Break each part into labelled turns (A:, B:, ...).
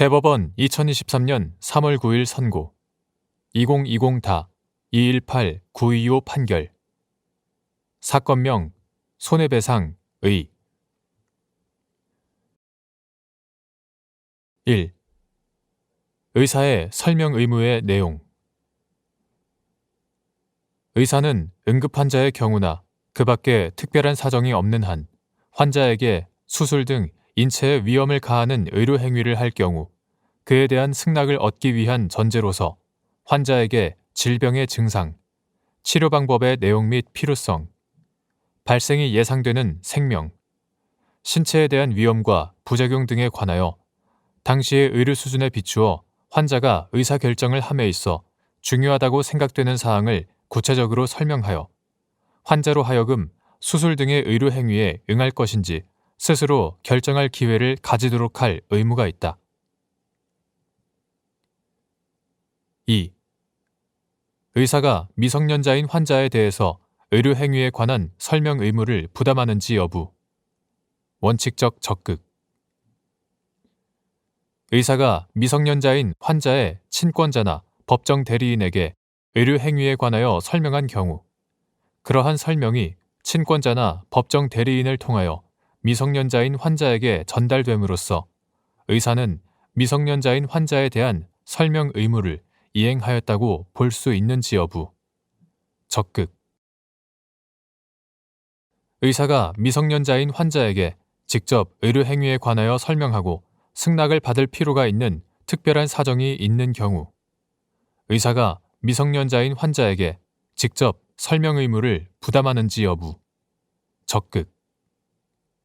A: 대법원 2023년 3월 9일 선고 2020-218-9225 판결 사건명 손해배상 의 1. 의사의 설명 의무의 내용 의사는 응급환자의 경우나 그 밖에 특별한 사정이 없는 한 환자에게 수술 등 인체에 위험을 가하는 의료 행위를 할 경우 그에 대한 승낙을 얻기 위한 전제로서 환자에게 질병의 증상, 치료 방법의 내용 및 필요성, 발생이 예상되는 생명, 신체에 대한 위험과 부작용 등에 관하여 당시의 의료 수준에 비추어 환자가 의사결정을 함에 있어 중요하다고 생각되는 사항을 구체적으로 설명하여 환자로 하여금 수술 등의 의료 행위에 응할 것인지 스스로 결정할 기회를 가지도록 할 의무가 있다. 2. 의사가 미성년자인 환자에 대해서 의료 행위에 관한 설명 의무를 부담하는지 여부. 원칙적 적극. 의사가 미성년자인 환자의 친권자나 법정 대리인에게 의료 행위에 관하여 설명한 경우 그러한 설명이 친권자나 법정 대리인을 통하여 미성년자인 환자에게 전달됨으로써 의사는 미성년자인 환자에 대한 설명 의무를 이행하였다고 볼 수 있는지 여부. 적극. 의사가 미성년자인 환자에게 직접 의료 행위에 관하여 설명하고 승낙을 받을 필요가 있는 특별한 사정이 있는 경우 의사가 미성년자인 환자에게 직접 설명 의무를 부담하는지 여부. 적극.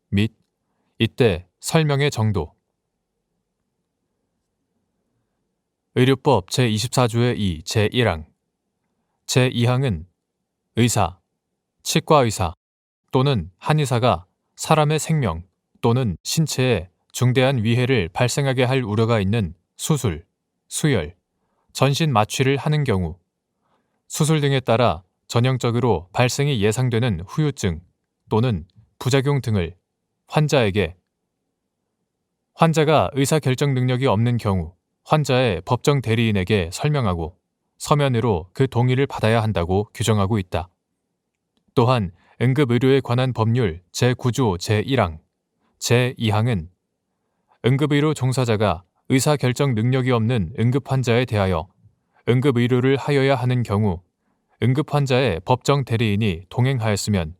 A: 및 이때 설명의 정도. 의료법 제24조의 2 제1항 제2항은 의사, 치과의사 또는 한의사가 사람의 생명 또는 신체에 중대한 위해를 발생하게 할 우려가 있는 수술, 수혈, 전신 마취를 하는 경우 수술 등에 따라 전형적으로 발생이 예상되는 후유증 또는 부작용 등을 환자에게 환자가 의사결정 능력이 없는 경우 환자의 법정 대리인에게 설명하고 서면으로 그 동의를 받아야 한다고 규정하고 있다. 또한 응급의료에 관한 법률 제9조 제1항, 제2항은 응급의료 종사자가 의사결정 능력이 없는 응급환자에 대하여 응급의료를 하여야 하는 경우 응급환자의 법정 대리인이 동행하였으면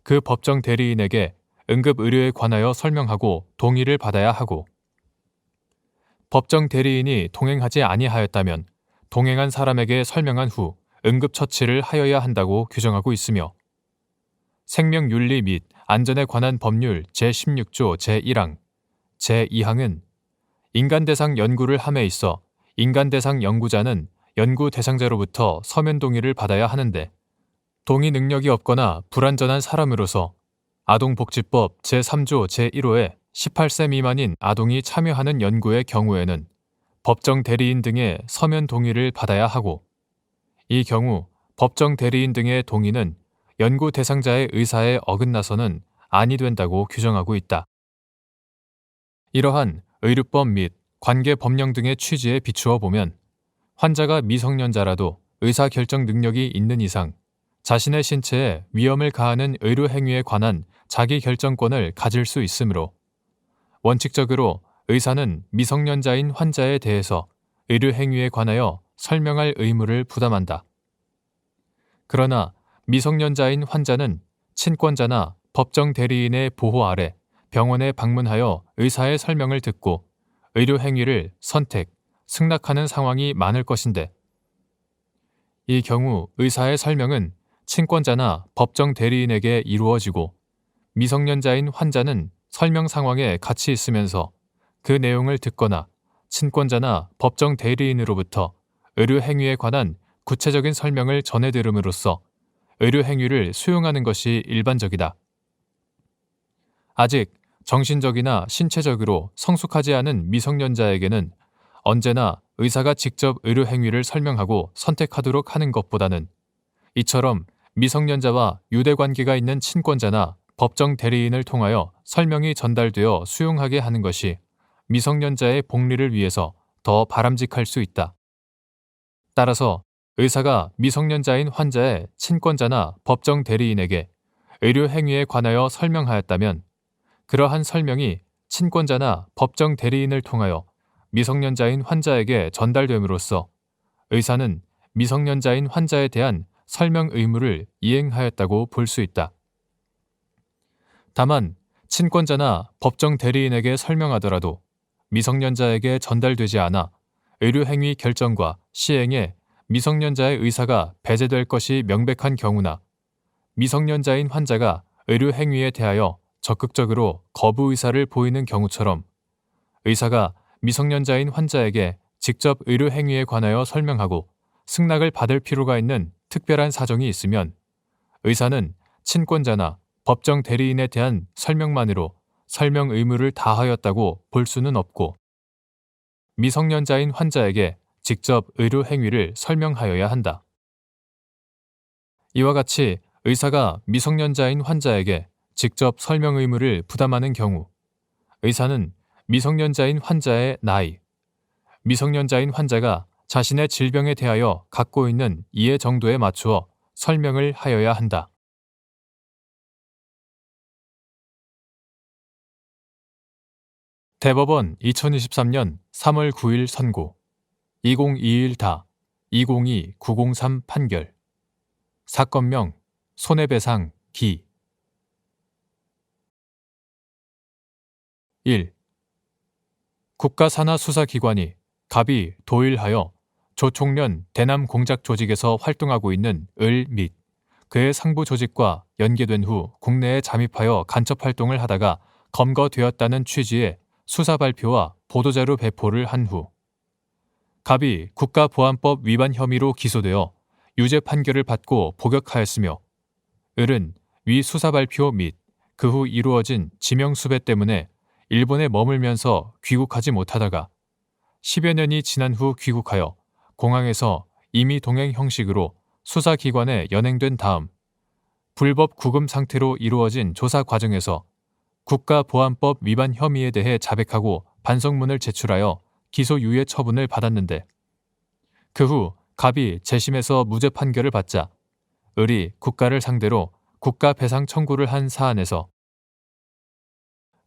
A: 그 법정 대리인에게 응급의료에 관하여 설명하고 동의를 받아야 하고 법정 대리인이 동행하지 아니하였다면 동행한 사람에게 설명한 후 응급처치를 하여야 한다고 규정하고 있으며 생명윤리 및 안전에 관한 법률 제16조 제1항, 제2항은 인간 대상 연구를 함에 있어 인간 대상 연구자는 연구 대상자로부터 서면 동의를 받아야 하는데 동의 능력이 없거나 불완전한 사람으로서 아동복지법 제3조 제1호에 18세 미만인 아동이 참여하는 연구의 경우에는 법정 대리인 등의 서면 동의를 받아야 하고 이 경우 법정 대리인 등의 동의는 연구 대상자의 의사에 어긋나서는 아니 된다고 규정하고 있다. 이러한 의료법 및 관계 법령 등의 취지에 비추어 보면 환자가 미성년자라도 의사결정 능력이 있는 이상 자신의 신체에 위험을 가하는 의료 행위에 관한 자기 결정권을 가질 수 있으므로 원칙적으로 의사는 미성년자인 환자에 대해서 의료 행위에 관하여 설명할 의무를 부담한다. 그러나 미성년자인 환자는 친권자나 법정 대리인의 보호 아래 병원에 방문하여 의사의 설명을 듣고 의료 행위를 선택, 승낙하는 상황이 많을 것인데 이 경우 의사의 설명은 친권자나 법정 대리인에게 이루어지고 미성년자인 환자는 설명 상황에 같이 있으면서 그 내용을 듣거나 친권자나 법정 대리인으로부터 의료 행위에 관한 구체적인 설명을 전해 들음으로써 의료 행위를 수용하는 것이 일반적이다. 아직 정신적이나 신체적으로 성숙하지 않은 미성년자에게는 언제나 의사가 직접 의료 행위를 설명하고 선택하도록 하는 것보다는 이처럼 미성년자와 유대관계가 있는 친권자나 법정 대리인을 통하여 설명이 전달되어 수용하게 하는 것이 미성년자의 복리를 위해서 더 바람직할 수 있다. 따라서 의사가 미성년자인 환자의 친권자나 법정 대리인에게 의료 행위에 관하여 설명하였다면 그러한 설명이 친권자나 법정 대리인을 통하여 미성년자인 환자에게 전달됨으로써 의사는 미성년자인 환자에 대한 설명 의무를 이행하였다고 볼 수 있다. 다만 친권자나 법정 대리인에게 설명하더라도 미성년자에게 전달되지 않아 의료행위 결정과 시행에 미성년자의 의사가 배제될 것이 명백한 경우나 미성년자인 환자가 의료행위에 대하여 적극적으로 거부 의사를 보이는 경우처럼 의사가 미성년자인 환자에게 직접 의료행위에 관하여 설명하고 승낙을 받을 필요가 있는 특별한 사정이 있으면 의사는 친권자나 법정 대리인에 대한 설명만으로 설명 의무를 다하였다고 볼 수는 없고 미성년자인 환자에게 직접 의료 행위를 설명하여야 한다. 이와 같이 의사가 미성년자인 환자에게 직접 설명 의무를 부담하는 경우 의사는 미성년자인 환자의 나이, 미성년자인 환자가 자신의 질병에 대하여 갖고 있는 이해 정도에 맞추어 설명을 하여야 한다. 대법원 2023년 3월 9일 선고 2021-2022-903 판결 사건명 손해배상 기 1. 국가산하수사기관이 갑이 도일하여 조총련 대남공작조직에서 활동하고 있는 을 및 그의 상부 조직과 연계된 후 국내에 잠입하여 간첩활동을 하다가 검거되었다는 취지의 수사 발표와 보도자료 배포를 한 후 갑이 국가보안법 위반 혐의로 기소되어 유죄 판결을 받고 복역하였으며 을은 위 수사 발표 및 그 후 이루어진 지명수배 때문에 일본에 머물면서 귀국하지 못하다가 10여 년이 지난 후 귀국하여 공항에서 임의 동행 형식으로 수사기관에 연행된 다음 불법 구금 상태로 이루어진 조사 과정에서 국가보안법 위반 혐의에 대해 자백하고 반성문을 제출하여 기소유예 처분을 받았는데 그 후 갑이 재심에서 무죄 판결을 받자 을이 국가를 상대로 국가배상 청구를 한 사안에서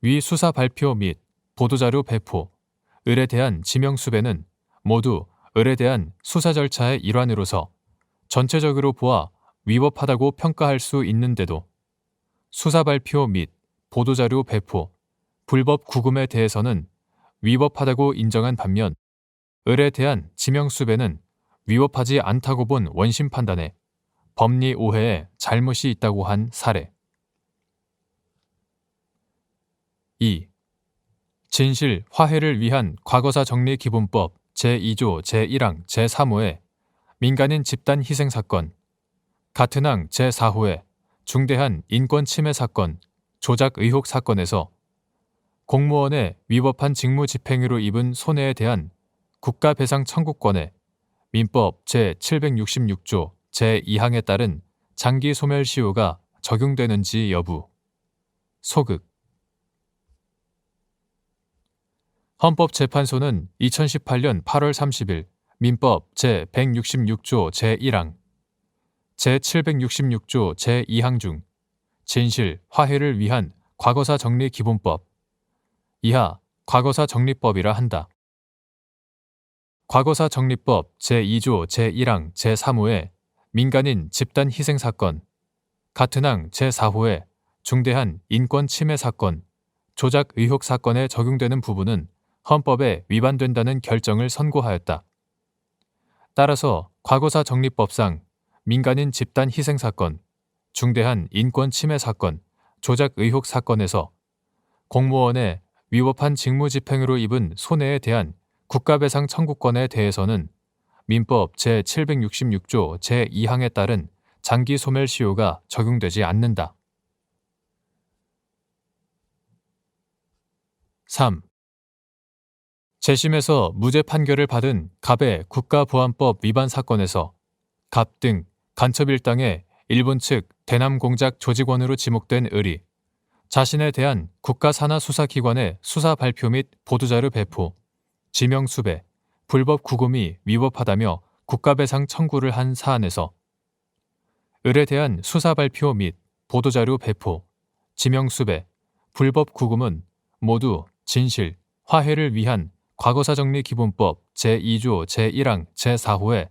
A: 위 수사 발표 및 보도자료 배포, 을에 대한 지명수배는 모두 을에 대한 수사 절차의 일환으로서 전체적으로 보아 위법하다고 평가할 수 있는데도 수사 발표 및 보도자료 배포, 불법 구금에 대해서는 위법하다고 인정한 반면 을에 대한 지명수배는 위법하지 않다고 본 원심 판단에 법리 오해에 잘못이 있다고 한 사례. 2. 진실, 화해를 위한 과거사 정리 기본법 제2조 제1항 제3호의 민간인 집단 희생 사건, 같은 항 제4호의 중대한 인권 침해 사건, 조작 의혹 사건에서 공무원의 위법한 직무 집행으로 입은 손해에 대한 국가배상 청구권에 민법 제766조 제2항에 따른 장기 소멸시효가 적용되는지 여부. 소극. 헌법재판소는 2018년 8월 30일 민법 제166조 제1항, 제766조 제2항 중 진실, 화해를 위한 과거사 정리 기본법 이하 과거사 정리법이라 한다. 과거사 정리법 제2조 제1항 제3호의 민간인 집단 희생 사건, 같은 항 제4호의 중대한 인권 침해 사건, 조작 의혹 사건에 적용되는 부분은 헌법에 위반된다는 결정을 선고하였다. 따라서 과거사 정리법상 민간인 집단 희생 사건, 중대한 인권 침해 사건, 조작 의혹 사건에서 공무원의 위법한 직무 집행으로 입은 손해에 대한 국가배상 청구권에 대해서는 민법 제766조 제2항에 따른 장기 소멸시효가 적용되지 않는다. 3. 재심에서 무죄 판결을 받은 갑의 국가보안법 위반 사건에서 갑 등 간첩 일당의 일본 측 대남공작 조직원으로 지목된 을이 자신에 대한 국가산하수사기관의 수사 발표 및 보도자료 배포, 지명수배, 불법 구금이 위법하다며 국가배상 청구를 한 사안에서 을에 대한 수사 발표 및 보도자료 배포, 지명수배, 불법 구금은 모두 진실, 화해를 위한 과거사정리기본법 제2조 제1항 제4호의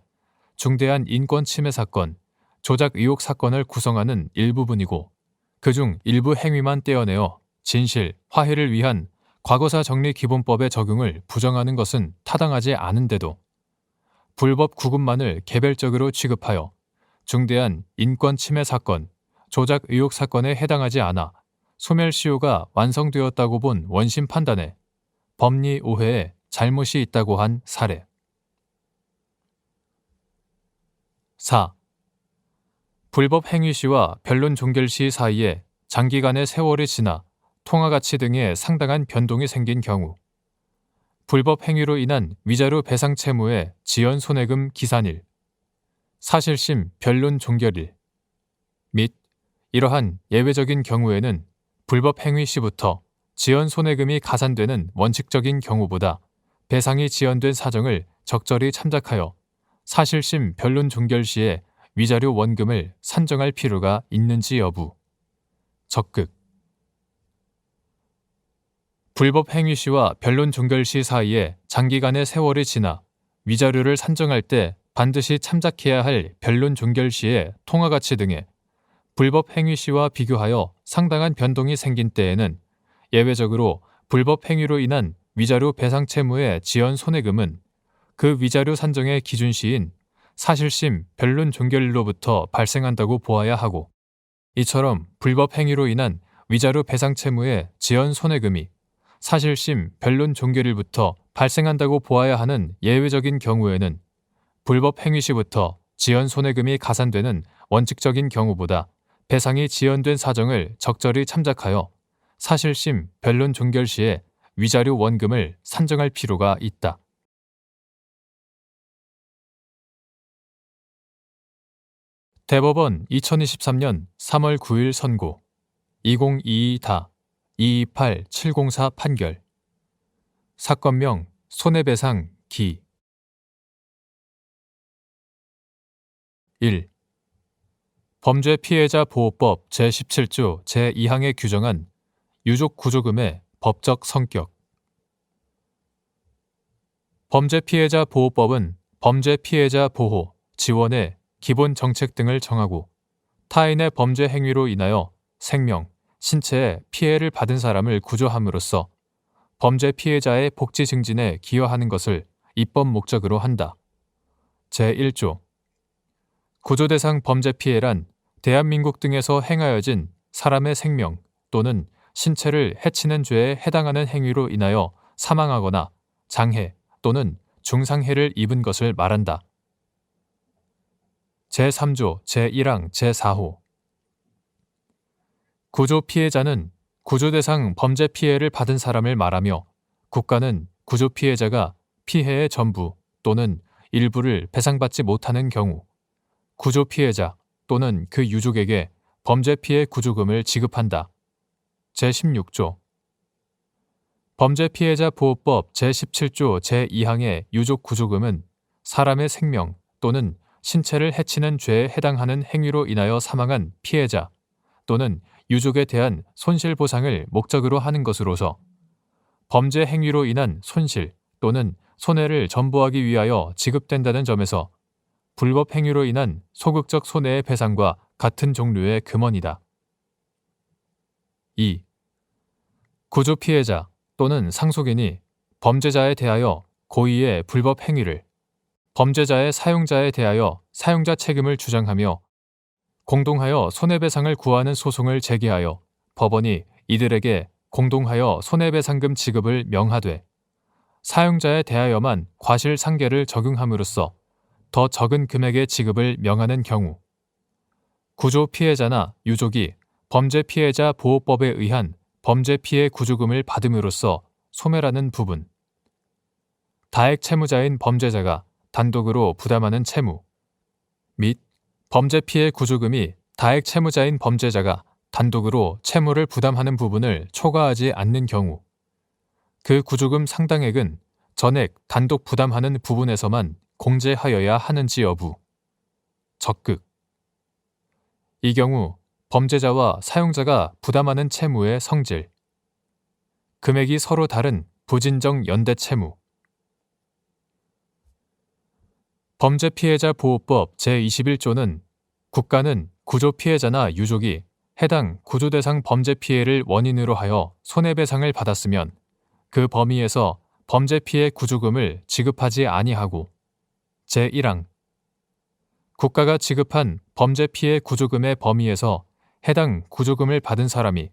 A: 중대한 인권침해 사건, 조작 의혹 사건을 구성하는 일부분이고 그중 일부 행위만 떼어내어 진실, 화해를 위한 과거사정리기본법의 적용을 부정하는 것은 타당하지 않은데도 불법 구금만을 개별적으로 취급하여 중대한 인권침해 사건, 조작 의혹 사건에 해당하지 않아 소멸시효가 완성되었다고 본 원심 판단에 법리 오해에 잘못이 있다고 한 사례. 4. 불법 행위 시와 변론 종결 시 사이에 장기간의 세월이 지나 통화가치 등의 상당한 변동이 생긴 경우 불법 행위로 인한 위자료 배상 채무의 지연 손해금 기산일, 사실심 변론 종결일 및 이러한 예외적인 경우에는 불법 행위 시부터 지연 손해금이 가산되는 원칙적인 경우보다 배상이 지연된 사정을 적절히 참작하여 사실심 변론 종결 시에 위자료 원금을 산정할 필요가 있는지 여부. 적극. 불법 행위 시와 변론 종결 시 사이에 장기간의 세월이 지나 위자료를 산정할 때 반드시 참작해야 할 변론 종결 시의 통화가치 등의 불법 행위 시와 비교하여 상당한 변동이 생긴 때에는 예외적으로 불법 행위로 인한 위자료 배상 채무의 지연 손해금은 그 위자료 산정의 기준시인 사실심 변론 종결일로부터 발생한다고 보아야 하고, 이처럼 불법 행위로 인한 위자료 배상 채무의 지연 손해금이 사실심 변론 종결일부터 발생한다고 보아야 하는 예외적인 경우에는 불법 행위 시부터 지연 손해금이 가산되는 원칙적인 경우보다 배상이 지연된 사정을 적절히 참작하여 사실심 변론 종결 시에 위자료 원금을 산정할 필요가 있다. 대법원 2023년 3월 9일 선고 2022-228-704 판결. 사건명 손해배상 기 1. 범죄 피해자 보호법 제17조 제2항에 규정한 유족 구조금의 법적 성격. 범죄 피해자 보호법은 범죄 피해자 보호, 지원의 기본 정책 등을 정하고 타인의 범죄 행위로 인하여 생명, 신체에 피해를 받은 사람을 구조함으로써 범죄 피해자의 복지 증진에 기여하는 것을 입법 목적으로 한다. 제1조 구조 대상 범죄 피해란 대한민국 등에서 행하여진 사람의 생명 또는 신체를 해치는 죄에 해당하는 행위로 인하여 사망하거나 장해 또는 중상해를 입은 것을 말한다. 제3조 제1항 제4호 구조 피해자는 구조 대상 범죄 피해를 받은 사람을 말하며 국가는 구조 피해자가 피해의 전부 또는 일부를 배상받지 못하는 경우 구조 피해자 또는 그 유족에게 범죄 피해 구조금을 지급한다. 제16조 범죄 피해자 보호법 제17조 제2항의 유족 구조금은 사람의 생명 또는 신체를 해치는 죄에 해당하는 행위로 인하여 사망한 피해자 또는 유족에 대한 손실보상을 목적으로 하는 것으로서 범죄 행위로 인한 손실 또는 손해를 전부하기 위하여 지급된다는 점에서 불법 행위로 인한 소극적 손해의 배상과 같은 종류의 금원이다. 2. 구조 피해자 또는 상속인이 범죄자에 대하여 고의의 불법 행위를 범죄자의 사용자에 대하여 사용자 책임을 주장하며 공동하여 손해배상을 구하는 소송을 제기하여 법원이 이들에게 공동하여 손해배상금 지급을 명하되 사용자에 대하여만 과실상계를 적용함으로써 더 적은 금액의 지급을 명하는 경우 구조 피해자나 유족이 범죄 피해자 보호법에 의한 범죄 피해 구조금을 받음으로써 소멸하는 부분 다액 채무자인 범죄자가 단독으로 부담하는 채무 및 범죄 피해 구조금이 다액 채무자인 범죄자가 단독으로 채무를 부담하는 부분을 초과하지 않는 경우, 그 구조금 상당액은 전액 단독 부담하는 부분에서만 공제하여야 하는지 여부. 적극. 이 경우 범죄자와 사용자가 부담하는 채무의 성질, 금액이 서로 다른 부진정 연대 채무. 범죄피해자보호법 제21조는 국가는 구조 피해자나 유족이 해당 구조 대상 범죄 피해를 원인으로 하여 손해배상을 받았으면 그 범위에서 범죄 피해 구조금을 지급하지 아니하고, 제1항 국가가 지급한 범죄 피해 구조금의 범위에서 해당 구조금을 받은 사람이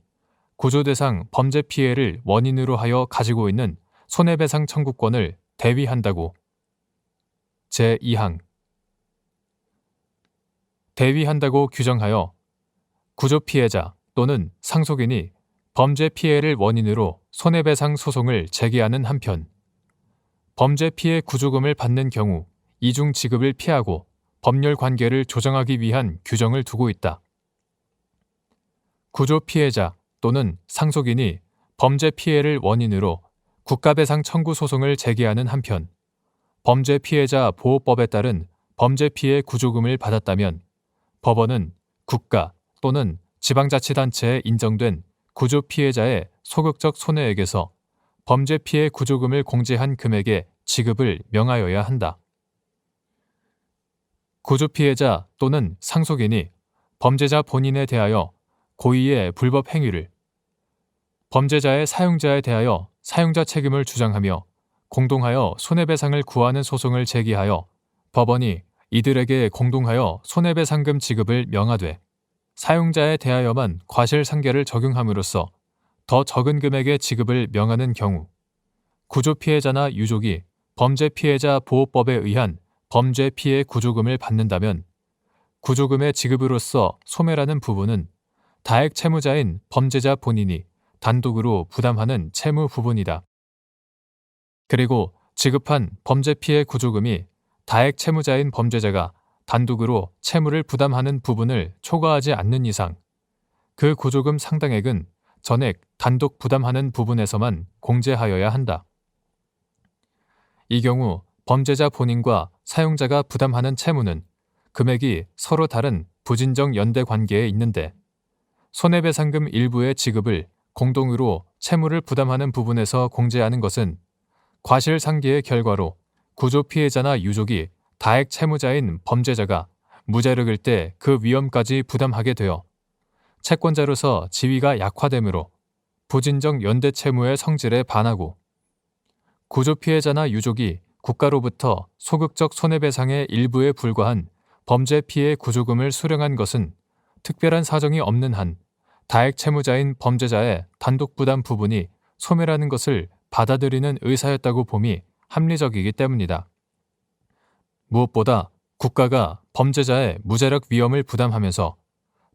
A: 구조 대상 범죄 피해를 원인으로 하여 가지고 있는 손해배상 청구권을 대위한다고. 제2항 대위한다고 규정하여 구조 피해자 또는 상속인이 범죄 피해를 원인으로 손해배상 소송을 제기하는 한편, 범죄 피해 구조금을 받는 경우 이중 지급을 피하고 법률 관계를 조정하기 위한 규정을 두고 있다. 구조 피해자 또는 상속인이 범죄 피해를 원인으로 국가배상 청구 소송을 제기하는 한편, 범죄 피해자 보호법에 따른 범죄 피해 구조금을 받았다면 법원은 국가 또는 지방자치단체에 인정된 구조 피해자의 소극적 손해액에서 범죄 피해 구조금을 공제한 금액의 지급을 명하여야 한다. 구조 피해자 또는 상속인이 범죄자 본인에 대하여 고의의 불법 행위를, 범죄자의 사용자에 대하여 사용자 책임을 주장하며 공동하여 손해배상을 구하는 소송을 제기하여 법원이 이들에게 공동하여 손해배상금 지급을 명하되 사용자에 대하여만 과실상계를 적용함으로써 더 적은 금액의 지급을 명하는 경우, 구조 피해자나 유족이 범죄 피해자 보호법에 의한 범죄 피해 구조금을 받는다면 구조금의 지급으로서 소멸하는 부분은 다액 채무자인 범죄자 본인이 단독으로 부담하는 채무 부분이다. 그리고 지급한 범죄 피해 구조금이 다액 채무자인 범죄자가 단독으로 채무를 부담하는 부분을 초과하지 않는 이상 그 구조금 상당액은 전액 단독 부담하는 부분에서만 공제하여야 한다. 이 경우 범죄자 본인과 사용자가 부담하는 채무는 금액이 서로 다른 부진정 연대 관계에 있는데 손해배상금 일부의 지급을 공동으로 채무를 부담하는 부분에서 공제하는 것은 과실상계의 결과로 구조 피해자나 유족이 다액 채무자인 범죄자가 무자력일 때 그 위험까지 부담하게 되어 채권자로서 지위가 약화되므로 부진정 연대 채무의 성질에 반하고, 구조 피해자나 유족이 국가로부터 소극적 손해배상의 일부에 불과한 범죄 피해 구조금을 수령한 것은 특별한 사정이 없는 한 다액 채무자인 범죄자의 단독 부담 부분이 소멸하는 것을 받아들이는 의사였다고 봄이 합리적이기 때문이다. 무엇보다 국가가 범죄자의 무자력 위험을 부담하면서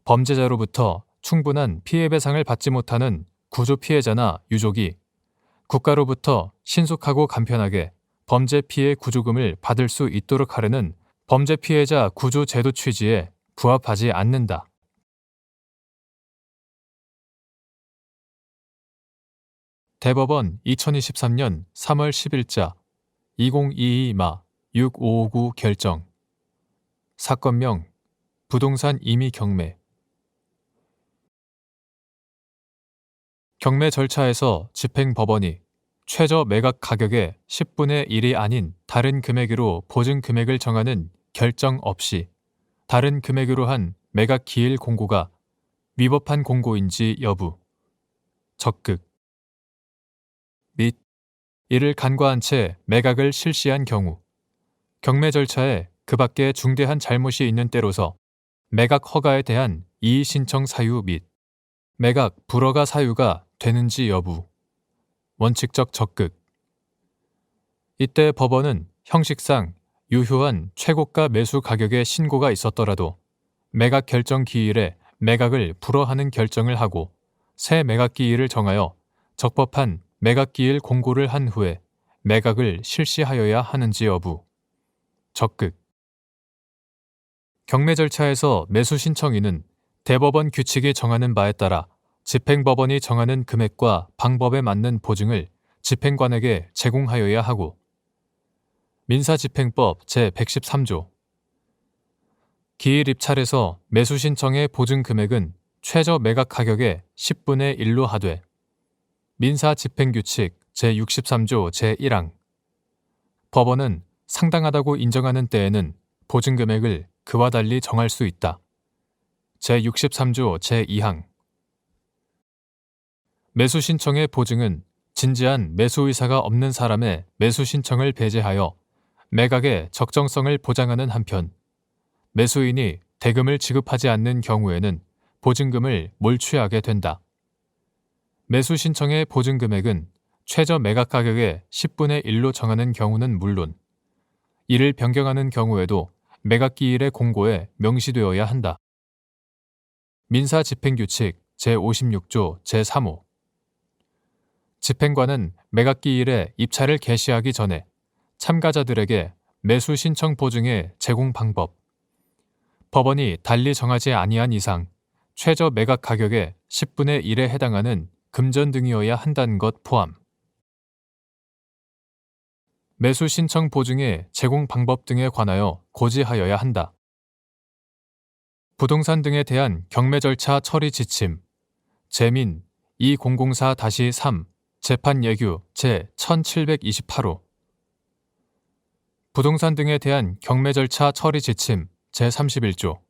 A: 범죄자로부터 충분한 피해배상을 받지 못하는 구조 피해자나 유족이 국가로부터 신속하고 간편하게 범죄 피해 구조금을 받을 수 있도록 하려는 범죄 피해자 구조 제도 취지에 부합하지 않는다. 대법원 2023년 3월 10일자 2022-6559 결정. 사건명 부동산 임의 경매. 경매 절차에서 집행법원이 최저 매각 가격의 10분의 1이 아닌 다른 금액으로 보증 금액을 정하는 결정 없이 다른 금액으로 한 매각 기일 공고가 위법한 공고인지 여부. 적극. 및 이를 간과한 채 매각을 실시한 경우 경매 절차에 그 밖에 중대한 잘못이 있는 때로서 매각 허가에 대한 이의 신청 사유 및 매각 불허가 사유가 되는지 여부. 원칙적 적극. 이때 법원은 형식상 유효한 최고가 매수 가격의 신고가 있었더라도 매각 결정 기일에 매각을 불허하는 결정을 하고 새 매각 기일을 정하여 적법한 매각 기일 공고를 한 후에 매각을 실시하여야 하는지 여부. 적극. 경매 절차에서 매수 신청인은 대법원 규칙이 정하는 바에 따라 집행법원이 정하는 금액과 방법에 맞는 보증을 집행관에게 제공하여야 하고, 민사집행법 제113조 기일 입찰에서 매수 신청의 보증 금액은 최저 매각 가격의 10분의 1로 하되, 민사집행규칙 제63조 제1항 법원은 상당하다고 인정하는 때에는 보증 금액을 그와 달리 정할 수 있다. 제63조 제2항 매수 신청의 보증은 진지한 매수 의사가 없는 사람의 매수 신청을 배제하여 매각의 적정성을 보장하는 한편, 매수인이 대금을 지급하지 않는 경우에는 보증금을 몰취하게 된다. 매수 신청의 보증 금액은 최저 매각 가격의 10분의 1로 정하는 경우는 물론, 이를 변경하는 경우에도 매각 기일의 공고에 명시되어야 한다. 민사집행규칙 제56조 제3호 집행관은 매각 기일에 입찰을 개시하기 전에 참가자들에게 매수 신청 보증의 제공 방법, 법원이 달리 정하지 아니한 이상 최저 매각 가격의 10분의 1에 해당하는 금전 등이어야 한다는 것 포함, 매수 신청 보증의 제공 방법 등에 관하여 고지하여야 한다. 부동산 등에 대한 경매 절차 처리 지침 재민 2004-3 재판 예규 제1728호 부동산 등에 대한 경매 절차 처리 지침 제31조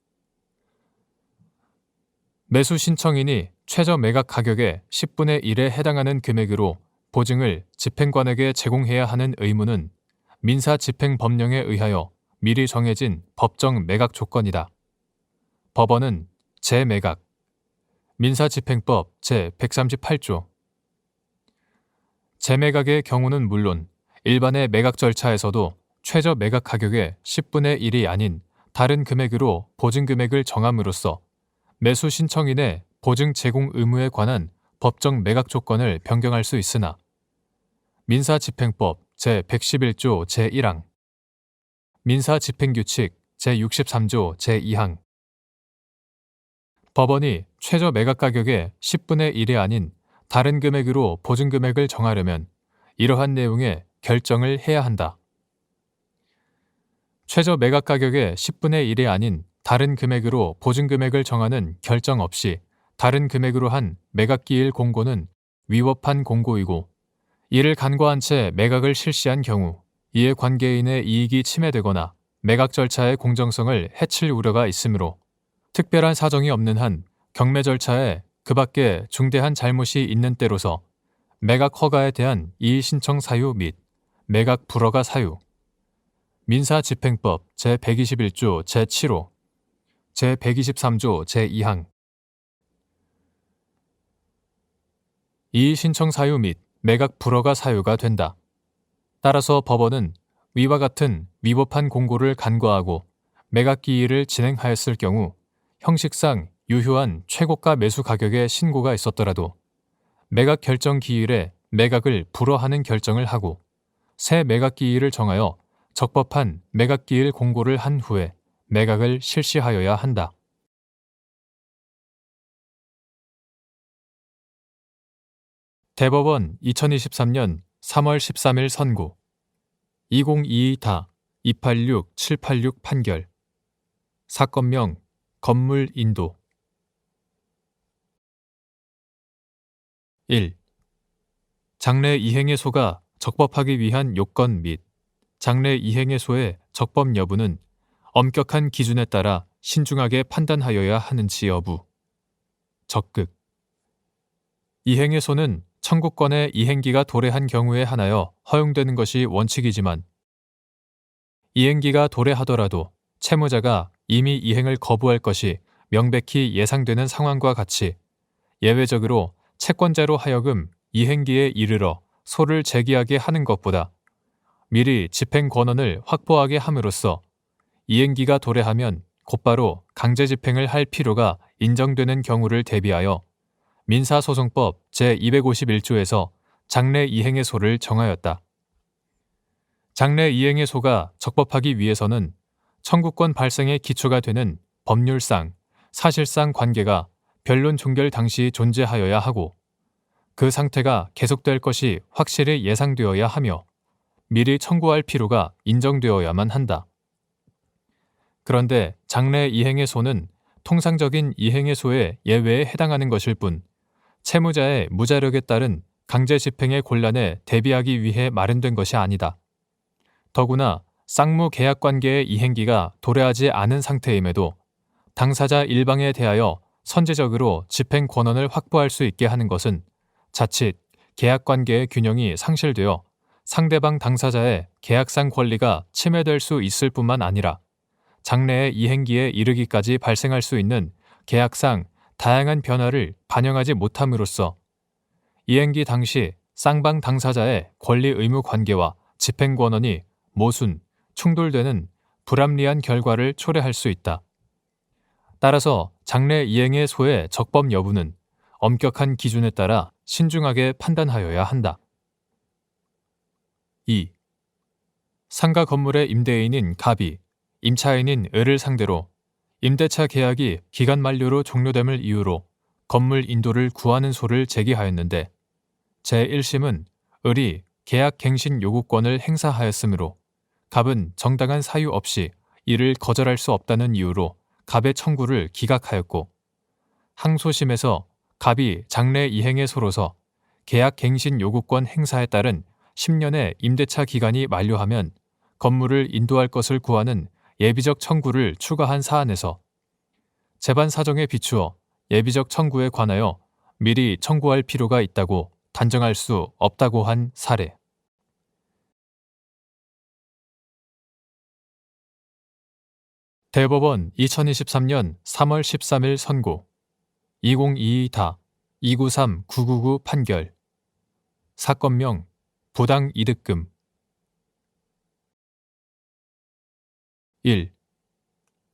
A: 매수 신청인이 최저 매각 가격의 10분의 1에 해당하는 금액으로 보증을 집행관에게 제공해야 하는 의무는 민사집행법령에 의하여 미리 정해진 법정 매각 조건이다. 법원은 재매각, 민사집행법 제138조 재매각의 경우는 물론 일반의 매각 절차에서도 최저 매각 가격의 10분의 1이 아닌 다른 금액으로 보증 금액을 정함으로써 매수 신청인의 보증 제공 의무에 관한 법정 매각 조건을 변경할 수 있으나, 민사집행법 제111조 제1항, 민사집행규칙 제63조 제2항 법원이 최저 매각 가격의 10분의 1이 아닌 다른 금액으로 보증 금액을 정하려면 이러한 내용의 결정을 해야 한다. 최저 매각 가격의 10분의 1이 아닌 다른 금액으로 보증 금액을 정하는 결정 없이 다른 금액으로 한 매각 기일 공고는 위법한 공고이고, 이를 간과한 채 매각을 실시한 경우 이해 관계인의 이익이 침해되거나 매각 절차의 공정성을 해칠 우려가 있으므로 특별한 사정이 없는 한 경매 절차에 그 밖에 중대한 잘못이 있는 때로서 매각 허가에 대한 이의 신청 사유 및 매각 불허가 사유, 민사집행법 제121조 제7호, 제123조 제2항 이의 신청 사유 및 매각 불허가 사유가 된다. 따라서 법원은 위와 같은 위법한 공고를 간과하고 매각 기일을 진행하였을 경우 형식상 유효한 최고가 매수 가격의 신고가 있었더라도 매각 결정 기일에 매각을 불허하는 결정을 하고 새 매각 기일을 정하여 적법한 매각 기일 공고를 한 후에 매각을 실시하여야 한다. 대법원 2023년 3월 13일 선고 2022-286786 판결 사건명 건물 인도 1. 장래 이행해소가 적법하기 위한 요건 및 장래 이행해소의 적법 여부는 엄격한 기준에 따라 신중하게 판단하여야 하는지 여부. 적극 이행해소는 청구권의 이행기가 도래한 경우에 한하여 허용되는 것이 원칙이지만, 이행기가 도래하더라도 채무자가 이미 이행을 거부할 것이 명백히 예상되는 상황과 같이 예외적으로 채권자로 하여금 이행기에 이르러 소를 제기하게 하는 것보다 미리 집행 권한을 확보하게 함으로써 이행기가 도래하면 곧바로 강제 집행을 할 필요가 인정되는 경우를 대비하여 민사소송법 제251조에서 장래 이행해소를 정하였다. 장래 이행해소가 적법하기 위해서는 청구권 발생의 기초가 되는 법률상 사실상 관계가 변론 종결 당시 존재하여야 하고 그 상태가 계속될 것이 확실히 예상되어야 하며 미리 청구할 필요가 인정되어야만 한다. 그런데 장래 이행의 소는 통상적인 이행의 소의 예외에 해당하는 것일 뿐 채무자의 무자력에 따른 강제 집행의 곤란에 대비하기 위해 마련된 것이 아니다. 더구나 쌍무 계약 관계의 이행기가 도래하지 않은 상태임에도 당사자 일방에 대하여 선제적으로 집행 권한을 확보할 수 있게 하는 것은 자칫 계약 관계의 균형이 상실되어 상대방 당사자의 계약상 권리가 침해될 수 있을 뿐만 아니라 장래의 이행기에 이르기까지 발생할 수 있는 계약상 다양한 변화를 반영하지 못함으로써 이행기 당시 쌍방 당사자의 권리 의무 관계와 집행 권한이 모순, 충돌되는 불합리한 결과를 초래할 수 있다. 따라서 장래 이행의 소의 적법 여부는 엄격한 기준에 따라 신중하게 판단하여야 한다. 2. 상가 건물의 임대인인 갑이 임차인인 을을 상대로 임대차 계약이 기간 만료로 종료됨을 이유로 건물 인도를 구하는 소를 제기하였는데 제1심은 을이 계약 갱신 요구권을 행사하였으므로 갑은 정당한 사유 없이 이를 거절할 수 없다는 이유로 갑의 청구를 기각하였고 항소심에서 갑이 장래 이행의 소로서 계약 갱신 요구권 행사에 따른 10년의 임대차 기간이 만료하면 건물을 인도할 것을 구하는 예비적 청구를 추가한 사안에서 재반 사정에 비추어 예비적 청구에 관하여 미리 청구할 필요가 있다고 단정할 수 없다고 한 사례. 대법원 2023년 3월 13일 선고 2022다 293-999 판결 사건명 부당 이득금 1.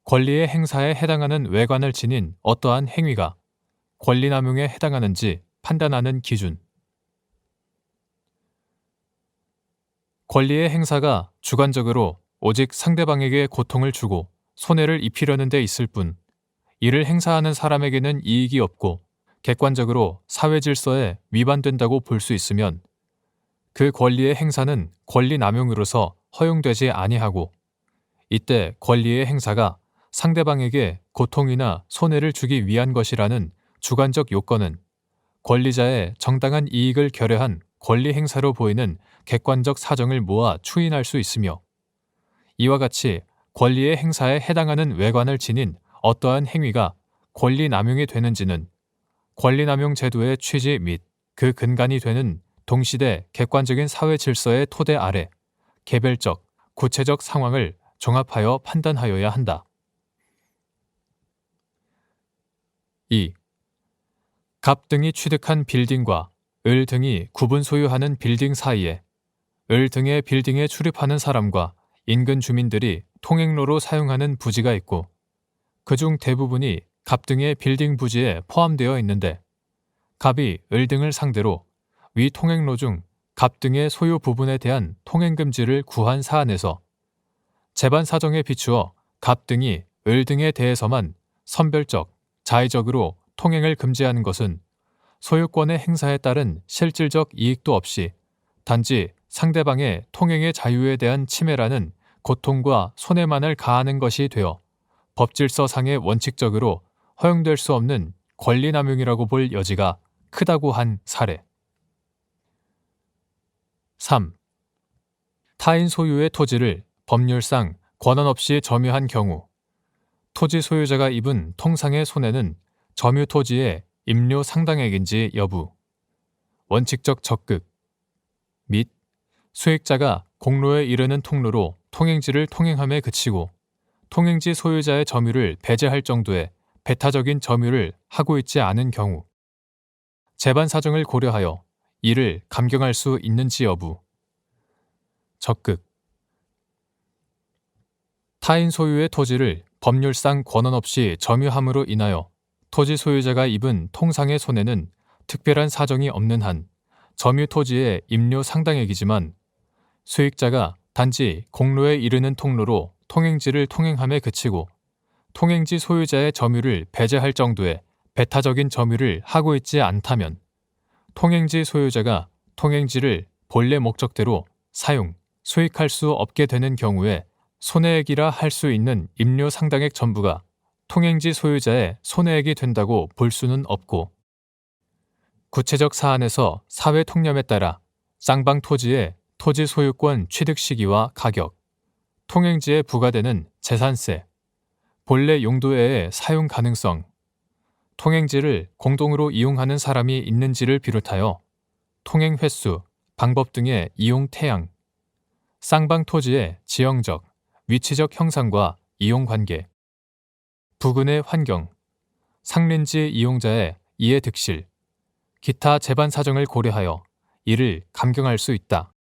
A: 권리의 행사에 해당하는 외관을 지닌 어떠한 행위가 권리남용에 해당하는지 판단하는 기준. 권리의 행사가 주관적으로 오직 상대방에게 고통을 주고 손해를 입히려는 데 있을 뿐 이를 행사하는 사람에게는 이익이 없고 객관적으로 사회 질서에 위반된다고 볼 수 있으면 그 권리의 행사는 권리남용으로서 허용되지 아니하고 이때 권리의 행사가 상대방에게 고통이나 손해를 주기 위한 것이라는 주관적 요건은 권리자의 정당한 이익을 결여한 권리 행사로 보이는 객관적 사정을 모아 추인할 수 있으며 이와 같이 권리의 행사에 해당하는 외관을 지닌 어떠한 행위가 권리남용이 되는지는 권리남용 제도의 취지 및 그 근간이 되는 동시대 객관적인 사회 질서의 토대 아래 개별적, 구체적 상황을 종합하여 판단하여야 한다. 2. 갑 등이 취득한 빌딩과 을 등이 구분 소유하는 빌딩 사이에 을 등의 빌딩에 출입하는 사람과 인근 주민들이 통행로로 사용하는 부지가 있고 그중 대부분이 갑 등의 빌딩 부지에 포함되어 있는데 갑이 을 등을 상대로 위 통행로 중 갑 등의 소유 부분에 대한 통행금지를 구한 사안에서 재반 사정에 비추어 갑 등이 을 등에 대해서만 선별적, 자의적으로 통행을 금지하는 것은 소유권의 행사에 따른 실질적 이익도 없이 단지 상대방의 통행의 자유에 대한 침해라는 고통과 손해만을 가하는 것이 되어 법질서상의 원칙적으로 허용될 수 없는 권리남용이라고 볼 여지가 크다고 한 사례. 3. 타인 소유의 토지를 법률상 권한 없이 점유한 경우 토지 소유자가 입은 통상의 손해는 점유 토지의 임료 상당액인지 여부, 원칙적 적극 및 수익자가 공로에 이르는 통로로 통행지를 통행함에 그치고 통행지 소유자의 점유를 배제할 정도의 배타적인 점유를 하고 있지 않은 경우 재반 사정을 고려하여 이를 감경할 수 있는지 여부, 적극 타인 소유의 토지를 법률상 권한 없이 점유함으로 인하여 토지 소유자가 입은 통상의 손해는 특별한 사정이 없는 한 점유 토지의 임료 상당액이지만 수익자가 단지 공로에 이르는 통로로 통행지를 통행함에 그치고 통행지 소유자의 점유를 배제할 정도의 배타적인 점유를 하고 있지 않다면 통행지 소유자가 통행지를 본래 목적대로 사용, 수익할 수 없게 되는 경우에 손해액이라 할 수 있는 임료 상당액 전부가 통행지 소유자의 손해액이 된다고 볼 수는 없고, 구체적 사안에서 사회 통념에 따라 쌍방 토지의 토지 소유권 취득 시기와 가격, 통행지에 부과되는 재산세, 본래 용도의 사용 가능성, 통행지를 공동으로 이용하는 사람이 있는지를 비롯하여 통행 횟수, 방법 등의 이용 태양, 쌍방 토지의 지형적, 위치적 형상과 이용 관계, 부근의 환경, 상린지 이용자의 이해 득실, 기타 재반 사정을 고려하여 이를 감경할 수 있다.